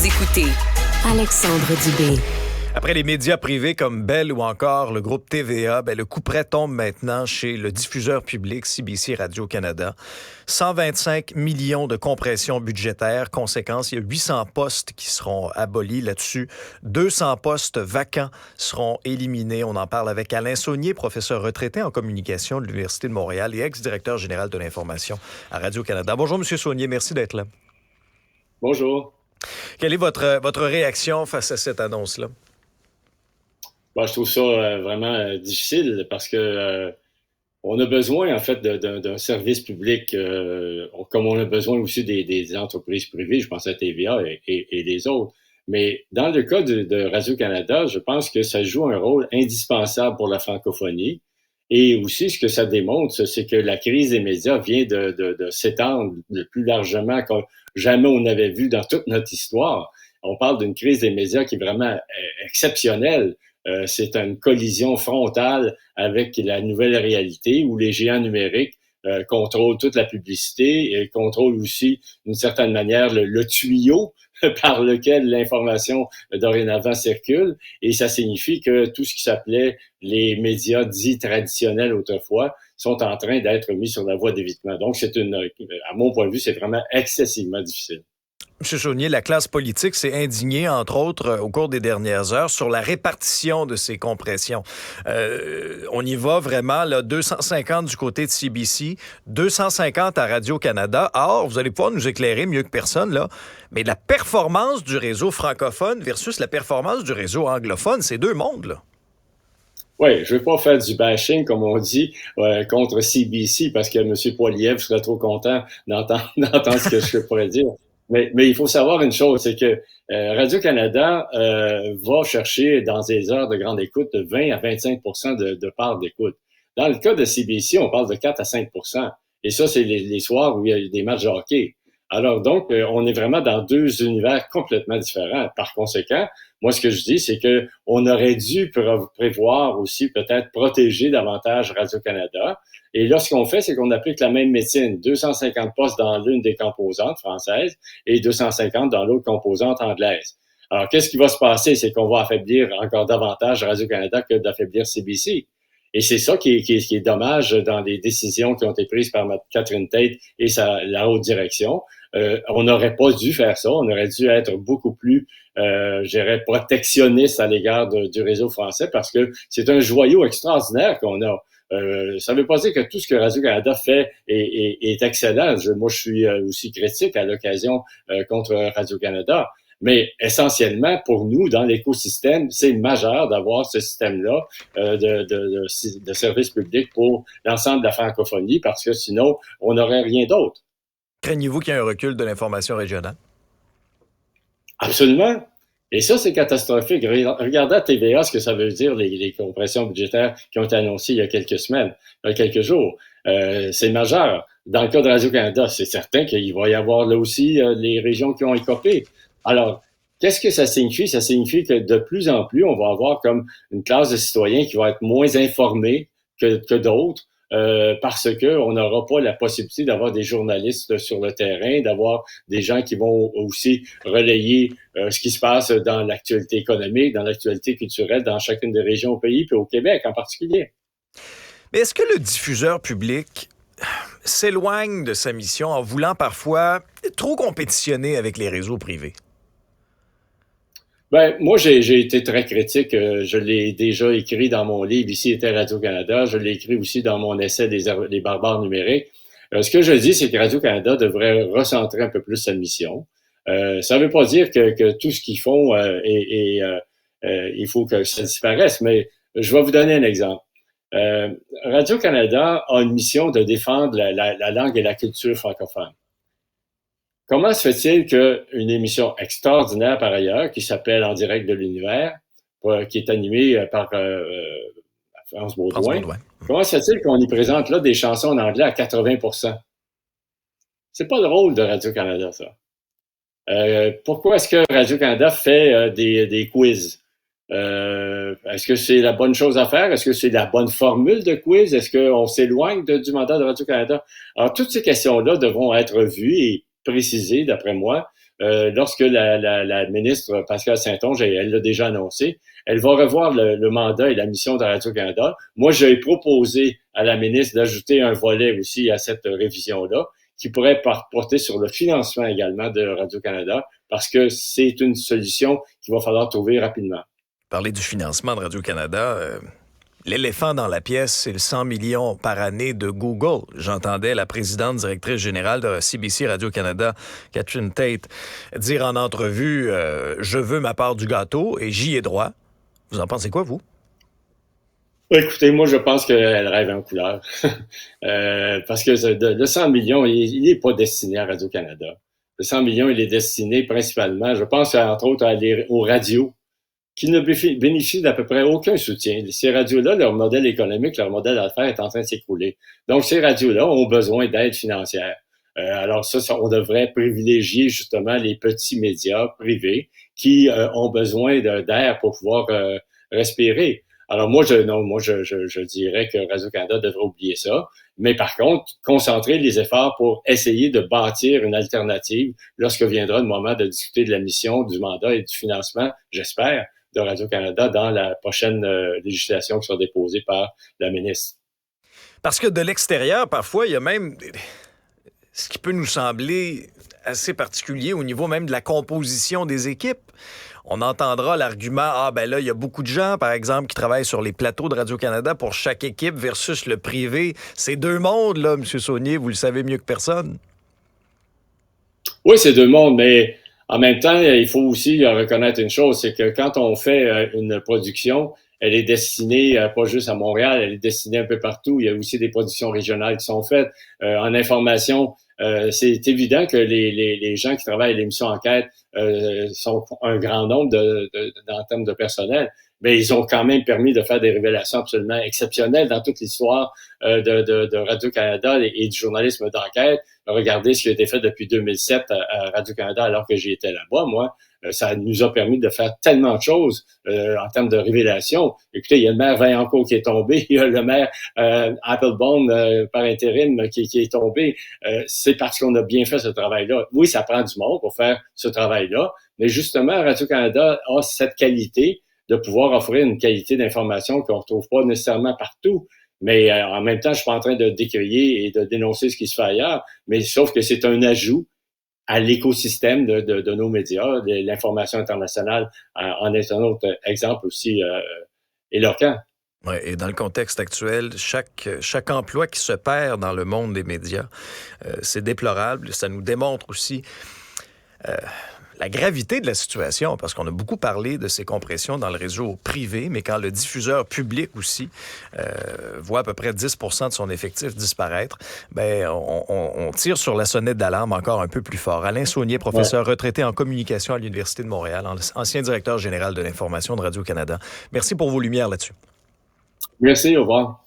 Vous écoutez Alexandre Dubé. Après les médias privés comme Bell ou encore le groupe TVA, le couperet tombe maintenant chez le diffuseur public CBC Radio-Canada. 125 millions de compression budgétaire. Conséquence, il y a 800 postes qui seront abolis là-dessus. 200 postes vacants seront éliminés. On en parle avec Alain Saunier, professeur retraité en communication de l'Université de Montréal et ex-directeur général de l'information à Radio-Canada. Bonjour, M. Saunier. Merci d'être là. Bonjour. Quelle est votre réaction face à cette annonce-là? Je trouve ça vraiment difficile parce que on a besoin en fait d'un service public comme on a besoin aussi des entreprises privées, je pense à TVA et les autres. Mais dans le cas de Radio-Canada, je pense que ça joue un rôle indispensable pour la francophonie. Et aussi, ce que ça démontre, c'est que la crise des médias vient de s'étendre le plus largement que jamais on avait vu dans toute notre histoire. On parle d'une crise des médias qui est vraiment exceptionnelle. C'est une collision frontale avec la nouvelle réalité où les géants numériques contrôlent toute la publicité et contrôlent aussi, d'une certaine manière, le tuyau par lequel l'information dorénavant circule. Et ça signifie que tout ce qui s'appelait les médias dits traditionnels autrefois sont en train d'être mis sur la voie d'évitement. Donc, à mon point de vue, c'est vraiment excessivement difficile. M. Saunier, la classe politique s'est indignée, entre autres, au cours des dernières heures, sur la répartition de ces compressions. On y va vraiment, là, 250 du côté de CBC, 250 à Radio-Canada. Or, vous allez pouvoir nous éclairer mieux que personne, là, mais la performance du réseau francophone versus la performance du réseau anglophone, c'est deux mondes, là. Oui, je ne veux pas faire du bashing, comme on dit, contre CBC, parce que M. Poilievre serait trop content d'entendre ce que je pourrais dire. Mais il faut savoir une chose, c'est que Radio-Canada va chercher dans des heures de grande écoute de 20 à 25 de part d'écoute. Dans le cas de CBC, on parle de 4 à 5 et ça, c'est les soirs où il y a des matchs de hockey. Alors donc, on est vraiment dans deux univers complètement différents. Par conséquent, moi, ce que je dis, c'est que on aurait dû prévoir aussi peut-être protéger davantage Radio-Canada. Et là, ce qu'on fait, c'est qu'on applique la même médecine. 250 postes dans l'une des composantes françaises et 250 dans l'autre composante anglaise. Alors, qu'est-ce qui va se passer? C'est qu'on va affaiblir encore davantage Radio-Canada que d'affaiblir CBC. Et c'est ça qui est dommage dans les décisions qui ont été prises par Catherine Tate et la haute direction. On n'aurait pas dû faire ça. On aurait dû être beaucoup plus, je dirais, protectionniste à l'égard du réseau français parce que c'est un joyau extraordinaire qu'on a. Ça ne veut pas dire que tout ce que Radio-Canada fait est excellent. Moi, je suis aussi critique à l'occasion contre Radio-Canada. Mais essentiellement, pour nous, dans l'écosystème, c'est majeur d'avoir ce système-là de service public pour l'ensemble de la francophonie parce que sinon, on n'aurait rien d'autre. Craignez-vous qu'il y ait un recul de l'information régionale? Absolument. Et ça, c'est catastrophique. Regardez à TVA ce que ça veut dire, les compressions budgétaires qui ont été annoncées il y a quelques semaines, il y a quelques jours. C'est majeur. Dans le cas de Radio-Canada, c'est certain qu'il va y avoir là aussi les régions qui ont écopé. Alors, qu'est-ce que ça signifie? Ça signifie que de plus en plus, on va avoir comme une classe de citoyens qui va être moins informés que d'autres parce que on n'aura pas la possibilité d'avoir des journalistes sur le terrain, d'avoir des gens qui vont aussi relayer ce qui se passe dans l'actualité économique, dans l'actualité culturelle, dans chacune des régions au pays, puis au Québec en particulier. Mais est-ce que le diffuseur public s'éloigne de sa mission en voulant parfois trop compétitionner avec les réseaux privés? Moi, j'ai été très critique. Je l'ai déjà écrit dans mon livre Ici était Radio-Canada. Je l'ai écrit aussi dans mon essai Les barbares numériques. Ce que je dis, c'est que Radio-Canada devrait recentrer un peu plus sa mission. Ça ne veut pas dire que tout ce qu'ils font, il faut que ça disparaisse, mais je vais vous donner un exemple. Radio-Canada a une mission de défendre la langue et la culture francophone. Comment se fait-il qu'une émission extraordinaire par ailleurs, qui s'appelle En direct de l'univers, qui est animée par France Baudouin, comment se fait-il qu'on y présente là des chansons en anglais à 80%? C'est pas le rôle de Radio-Canada, ça. Pourquoi est-ce que Radio-Canada fait des quiz? Est-ce que c'est la bonne chose à faire? Est-ce que c'est la bonne formule de quiz? Est-ce qu'on s'éloigne du mandat de Radio-Canada? Alors, toutes ces questions-là devront être vues et précisées, d'après moi, lorsque la ministre Pascale Saint-Onge, elle l'a déjà annoncé, elle va revoir le mandat et la mission de Radio-Canada. Moi, j'ai proposé à la ministre d'ajouter un volet aussi à cette révision-là, qui pourrait porter sur le financement également de Radio-Canada, parce que c'est une solution qu'il va falloir trouver rapidement. Parler du financement de Radio-Canada, l'éléphant dans la pièce, c'est le 100 millions par année de Google. J'entendais la présidente directrice générale de CBC Radio-Canada, Catherine Tate, dire en entrevue « Je veux ma part du gâteau et j'y ai droit ». Vous en pensez quoi, vous? Écoutez, moi, je pense qu'elle rêve en couleur. Parce que le 100 millions, il n'est pas destiné à Radio-Canada. Le 100 millions, il est destiné principalement, je pense, entre autres, aux radios qui ne bénéficient d'à peu près aucun soutien. Ces radios-là, leur modèle économique, leur modèle d'affaires est en train de s'écrouler. Donc, ces radios-là ont besoin d'aide financière. Alors ça, on devrait privilégier justement les petits médias privés qui ont besoin d'air pour pouvoir respirer. Alors moi, je dirais que Radio-Canada devrait oublier ça, mais par contre, concentrer les efforts pour essayer de bâtir une alternative lorsque viendra le moment de discuter de la mission, du mandat et du financement, j'espère, de Radio-Canada dans la prochaine législation qui sera déposée par la ministre. Parce que de l'extérieur, parfois, il y a même ce qui peut nous sembler assez particulier au niveau même de la composition des équipes. On entendra l'argument, là, il y a beaucoup de gens, par exemple, qui travaillent sur les plateaux de Radio-Canada pour chaque équipe versus le privé. C'est deux mondes, là, M. Saunier, vous le savez mieux que personne. Oui, c'est deux mondes, mais en même temps, il faut aussi reconnaître une chose, c'est que quand on fait une production, elle est destinée pas juste à Montréal, elle est destinée un peu partout. Il y a aussi des productions régionales qui sont faites. En information, c'est évident que les gens qui travaillent à l'émission Enquête sont un grand nombre en termes de personnel, mais ils ont quand même permis de faire des révélations absolument exceptionnelles dans toute l'histoire de Radio-Canada et du journalisme d'enquête. Regardez ce qui a été fait depuis 2007 à Radio-Canada alors que j'y étais là-bas, moi. Ça nous a permis de faire tellement de choses en termes de révélation. Écoutez, il y a le maire Vaillancourt qui est tombé, il y a le maire Applebaum par intérim qui est tombé. C'est parce qu'on a bien fait ce travail-là. Oui, ça prend du monde pour faire ce travail-là, mais justement, Radio-Canada a cette qualité de pouvoir offrir une qualité d'information qu'on ne retrouve pas nécessairement partout. Mais en même temps, je suis pas en train de décrier et de dénoncer ce qui se fait ailleurs, mais sauf que c'est un ajout à l'écosystème de nos médias. L'information internationale en est un autre exemple aussi éloquent. Oui, et dans le contexte actuel, chaque emploi qui se perd dans le monde des médias, c'est déplorable. Ça nous démontre aussi la gravité de la situation, parce qu'on a beaucoup parlé de ces compressions dans le réseau privé, mais quand le diffuseur public aussi voit à peu près 10% de son effectif disparaître, on tire sur la sonnette d'alarme encore un peu plus fort. Alain Saunier, professeur retraité en communication à l'Université de Montréal, ancien directeur général de l'information de Radio-Canada. Merci pour vos lumières là-dessus. Merci, au revoir.